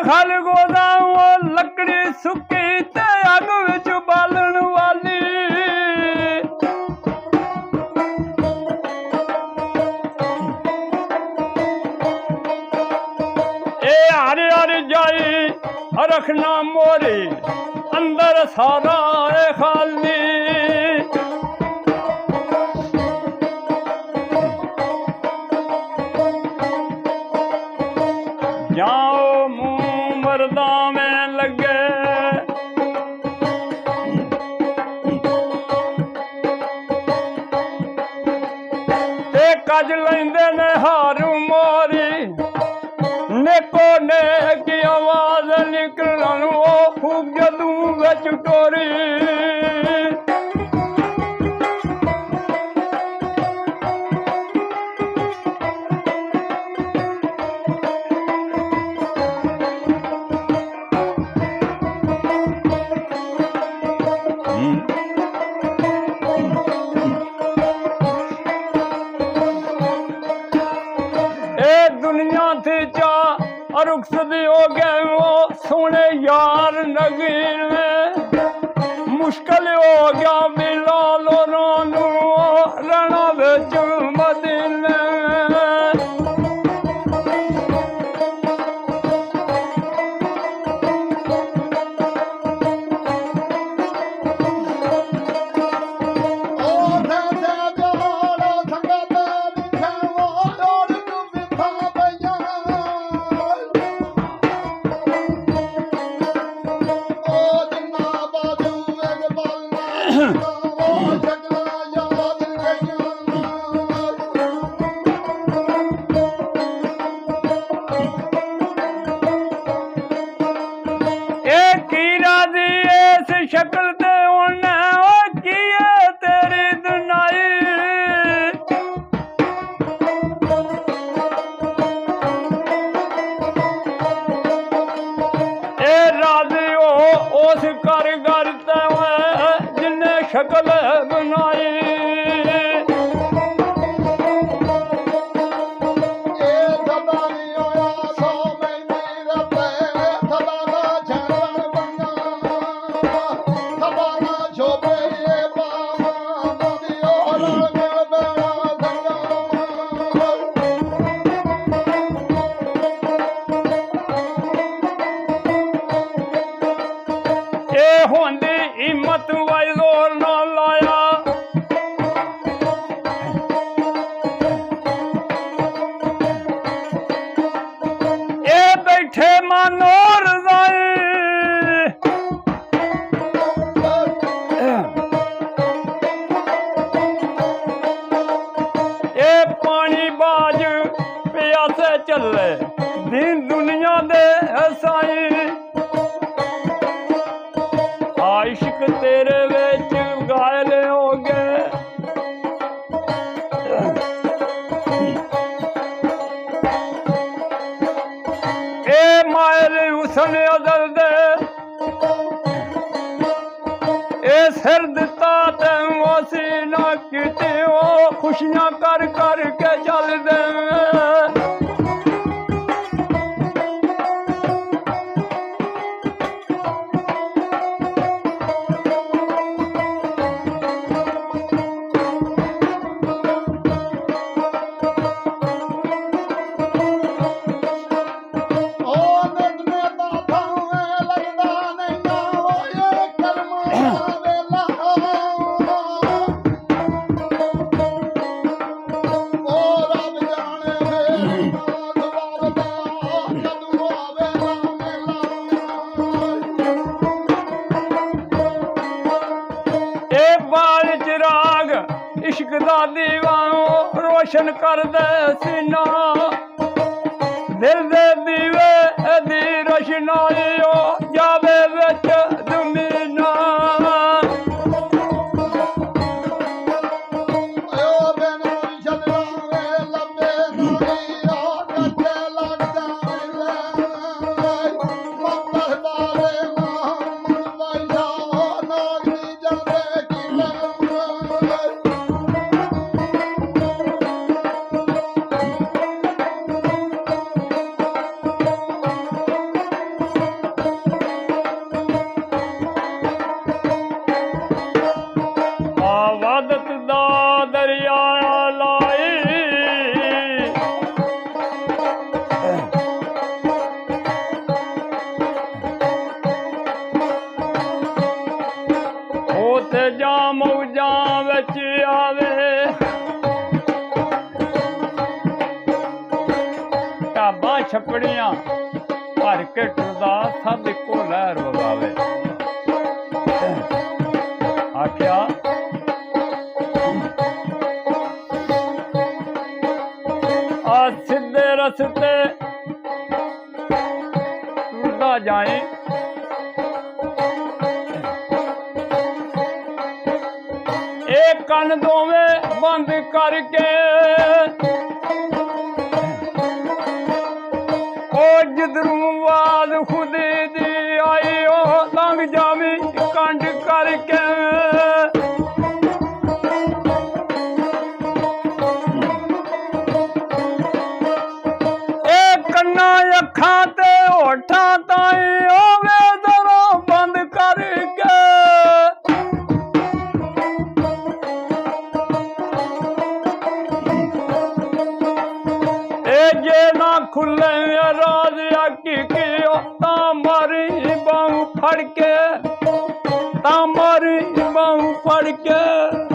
खल गोदाम लकड़ी सुकी ते अग विच बालन वाली हर हर जाई रखना मोरी अंदर सारा खाली जाओ मुंह मर्दा में लगे ते कज लेंदे ने हारू मोरी नेको ने की आवाज निकलन वो खूब जदू विच टोरी दुनिया थी चा रुखसत हो गए वो सोने यार नगीर में मुश्किल हो गया बिलाल रानू रणा बिच मदीने शक्ल ते उन्हें किए तेरी दुनाई ए राजी हो उस कारीगर ते जिन्हें शक्ल बनाई होंदी हिम्मत वाई जोर ना लाया ए बैठे मानो रजाई ए पानी बाज प्यासे चले दिन दुनिया दे हसाई इश्क तेरे विच घायल हो गए ए मायर हुसन अदल दे ए सिर दिता तैनू असी ना कीते ओ खुशियां कर कर के चल दे इश्क दा दीवानो रोशन कर दे सीना दिल दे दीवे दी रोशनाई हो जावे विच ज़मीना भर के टुरदा सद को लहर वगावे। आख्या आ सीधे रस्ते टुरदा जाए, एक कन दोवे बंद करके ओ जिधरों आवाज खुदे दी आई ओ लंघ जावी कंड करके। एक कन्ना अखा ते होठा ताई ओवे दरों बंद करके। जे ना खुले राज आकी कियो तामारी बाहू फड़ के, तामारी बाहू फड़ के।